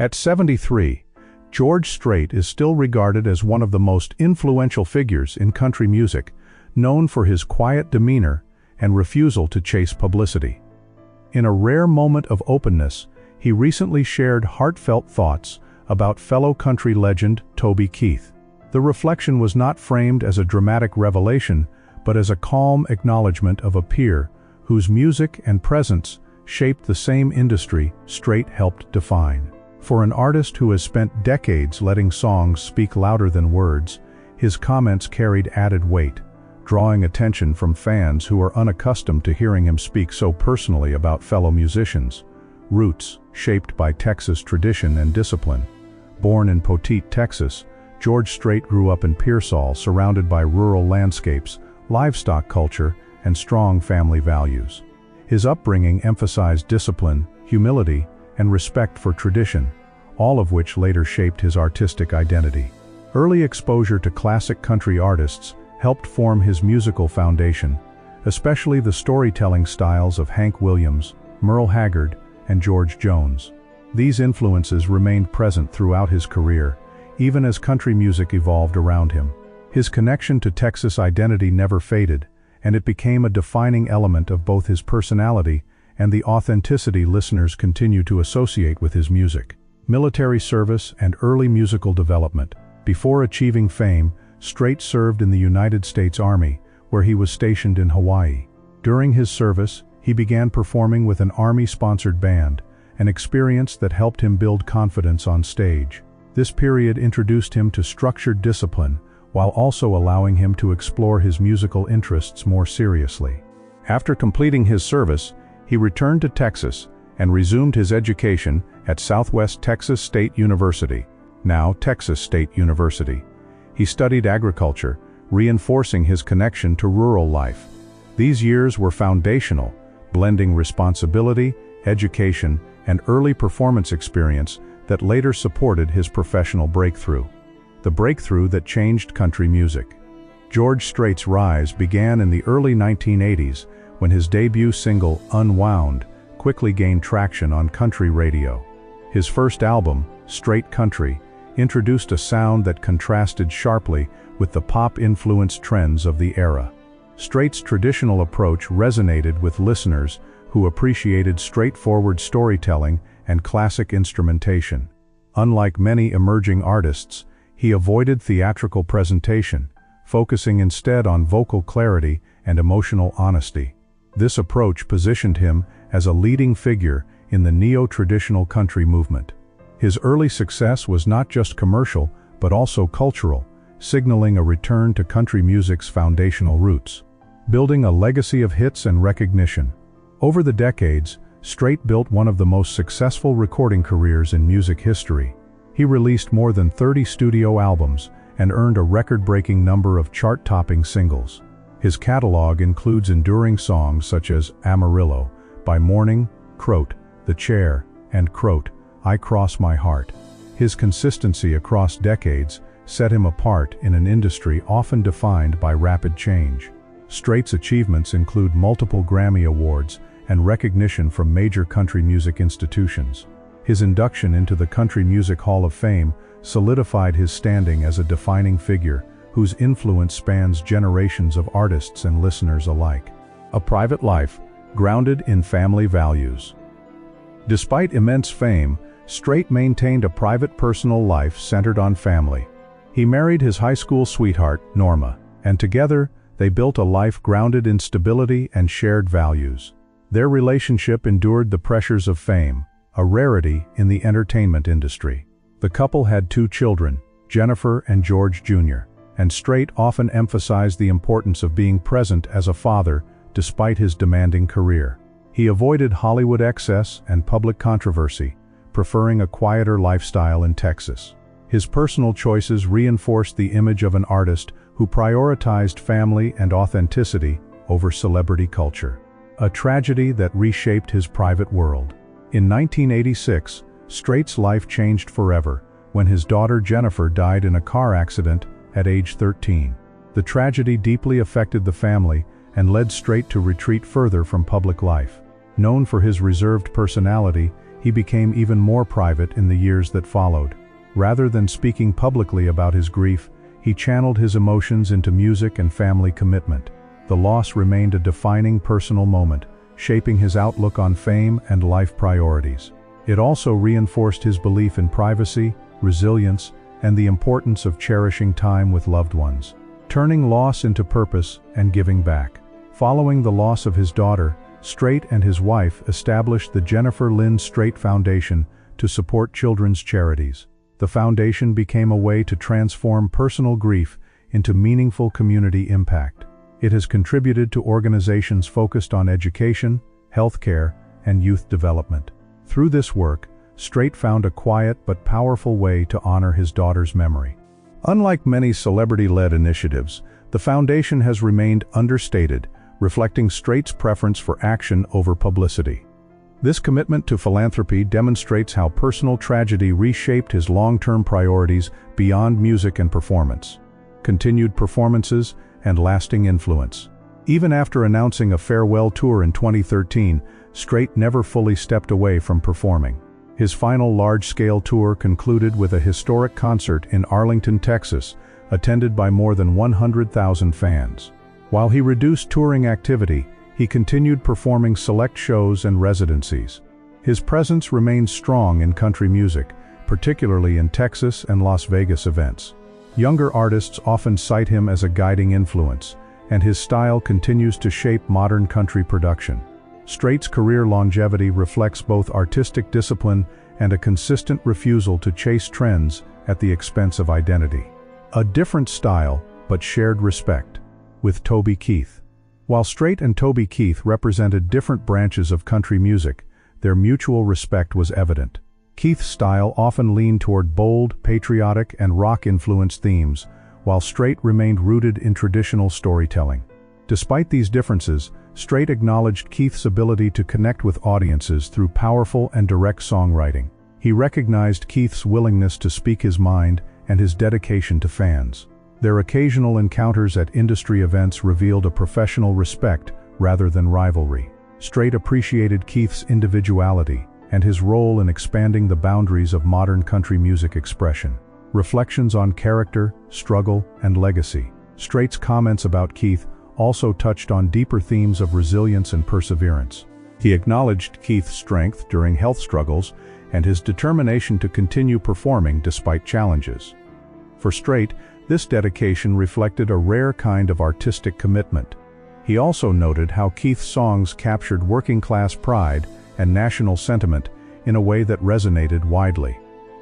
At 73, George Strait is still regarded as one of the most influential figures in country music, known for his quiet demeanor and refusal to chase publicity. In a rare moment of openness, he recently shared heartfelt thoughts about fellow country legend Toby Keith. The reflection was not framed as a dramatic revelation, but as a calm acknowledgement of a peer whose music and presence shaped the same industry Strait helped define. For an artist who has spent decades letting songs speak louder than words, his comments carried added weight, drawing attention from fans who are unaccustomed to hearing him speak so personally about fellow musicians. Roots, shaped by Texas tradition and discipline. Born in Poteet, Texas, George Strait grew up in Pearsall, surrounded by rural landscapes, livestock culture, and strong family values. His upbringing emphasized discipline, humility, and respect for tradition, all of which later shaped his artistic identity. Early exposure to classic country artists helped form his musical foundation, especially the storytelling styles of Hank Williams, Merle Haggard, and George Jones. These influences remained present throughout his career, even as country music evolved around him. His connection to Texas identity never faded, and it became a defining element of both his personality and the authenticity listeners continue to associate with his music. Military service and early musical development. Before achieving fame, Strait served in the United States Army, where he was stationed in Hawaii. During his service, he began performing with an Army-sponsored band, an experience that helped him build confidence on stage. This period introduced him to structured discipline, while also allowing him to explore his musical interests more seriously. After completing his service, he returned to Texas and resumed his education at Southwest Texas State University, now Texas State University. He studied agriculture, reinforcing his connection to rural life. These years were foundational, blending responsibility, education, and early performance experience that later supported his professional breakthrough. The breakthrough that changed country music. George Strait's rise began in the early 1980s when his debut single, Unwound, quickly gained traction on country radio. His first album, Strait Country, introduced a sound that contrasted sharply with the pop-influenced trends of the era. Strait's traditional approach resonated with listeners who appreciated straightforward storytelling and classic instrumentation. Unlike many emerging artists, he avoided theatrical presentation, focusing instead on vocal clarity and emotional honesty. This approach positioned him as a leading figure in the neo-traditional country movement. His early success was not just commercial, but also cultural, signaling a return to country music's foundational roots. Building a legacy of hits and recognition. Over the decades, Strait built one of the most successful recording careers in music history. He released more than 30 studio albums and earned a record-breaking number of chart-topping singles. His catalog includes enduring songs such as Amarillo, By Morning, Croat, The Chair, and Croat, I Cross My Heart. His consistency across decades set him apart in an industry often defined by rapid change. Strait's achievements include multiple Grammy Awards and recognition from major country music institutions. His induction into the Country Music Hall of Fame solidified his standing as a defining figure whose influence spans generations of artists and listeners alike. A private life, grounded in family values. Despite immense fame, Strait maintained a private personal life centered on family. He married his high school sweetheart, Norma, and together, they built a life grounded in stability and shared values. Their relationship endured the pressures of fame, a rarity in the entertainment industry. The couple had 2 children, Jennifer and George Jr., and Strait often emphasized the importance of being present as a father despite his demanding career. He avoided Hollywood excess and public controversy, preferring a quieter lifestyle in Texas. His personal choices reinforced the image of an artist who prioritized family and authenticity over celebrity culture. A tragedy that reshaped his private world. In 1986, Strait's life changed forever when his daughter Jennifer died in a car accident at age 13. The tragedy deeply affected the family and led Strait to retreat further from public life. Known for his reserved personality, he became even more private in the years that followed. Rather than speaking publicly about his grief, he channeled his emotions into music and family commitment. The loss remained a defining personal moment, shaping his outlook on fame and life priorities. It also reinforced his belief in privacy, resilience, and the importance of cherishing time with loved ones, turning loss into purpose and giving back. Following the loss of his daughter, Strait and his wife established the Jennifer Lynn Strait Foundation to support children's charities. The foundation became a way to transform personal grief into meaningful community impact. It has contributed to organizations focused on education, healthcare, and youth development. Through this work, Strait found a quiet but powerful way to honor his daughter's memory. Unlike many celebrity-led initiatives, the foundation has remained understated, reflecting Strait's preference for action over publicity. This commitment to philanthropy demonstrates how personal tragedy reshaped his long-term priorities beyond music and performance. Continued performances and lasting influence. Even after announcing a farewell tour in 2013, Strait never fully stepped away from performing. His final large-scale tour concluded with a historic concert in Arlington, Texas, attended by more than 100,000 fans. While he reduced touring activity, he continued performing select shows and residencies. His presence remains strong in country music, particularly in Texas and Las Vegas events. Younger artists often cite him as a guiding influence, and his style continues to shape modern country production. Strait's career longevity reflects both artistic discipline and a consistent refusal to chase trends at the expense of identity. A different style, but shared respect. With Toby Keith. While Strait and Toby Keith represented different branches of country music, their mutual respect was evident. Keith's style often leaned toward bold, patriotic, and rock-influenced themes, while Strait remained rooted in traditional storytelling. Despite these differences, Strait acknowledged Keith's ability to connect with audiences through powerful and direct songwriting. He recognized Keith's willingness to speak his mind and his dedication to fans. Their occasional encounters at industry events revealed a professional respect rather than rivalry. Strait appreciated Keith's individuality and his role in expanding the boundaries of modern country music expression. Reflections on character, struggle, and legacy. Strait's comments about Keith also touched on deeper themes of resilience and perseverance. He acknowledged Keith's strength during health struggles and his determination to continue performing despite challenges. For Strait, this dedication reflected a rare kind of artistic commitment. He also noted how Keith's songs captured working-class pride and national sentiment in a way that resonated widely.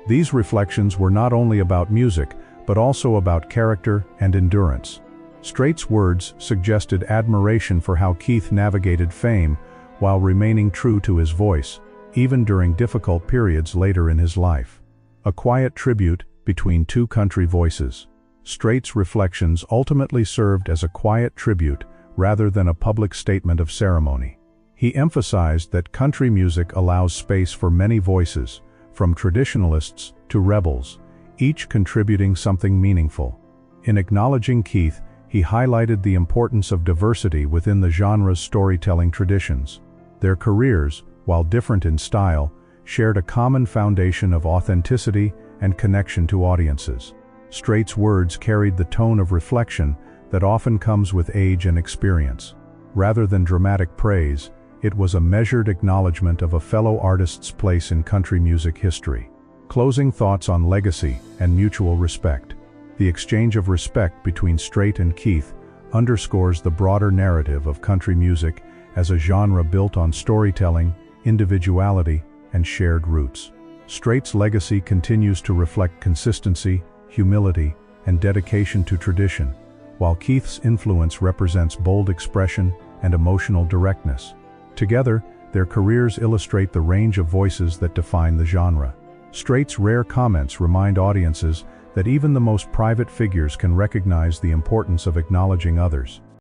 These reflections were not only about music, but also about character and endurance. Strait's words suggested admiration for how Keith navigated fame while remaining true to his voice, even during difficult periods later in his life. A quiet tribute between two country voices. Strait's reflections ultimately served as a quiet tribute rather than a public statement of ceremony. He emphasized that country music allows space for many voices, from traditionalists to rebels, each contributing something meaningful. In acknowledging Keith, he highlighted the importance of diversity within the genre's storytelling traditions. Their careers, while different in style, shared a common foundation of authenticity and connection to audiences. Strait's words carried the tone of reflection that often comes with age and experience. Rather than dramatic praise, it was a measured acknowledgement of a fellow artist's place in country music history. Closing thoughts on legacy and mutual respect. The exchange of respect between Strait and Keith underscores the broader narrative of country music as a genre built on storytelling, individuality, and shared roots. Strait's legacy continues to reflect consistency, humility, and dedication to tradition, while Keith's influence represents bold expression and emotional directness. Together, their careers illustrate the range of voices that define the genre. Strait's rare comments remind audiences that even the most private figures can recognize the importance of acknowledging others.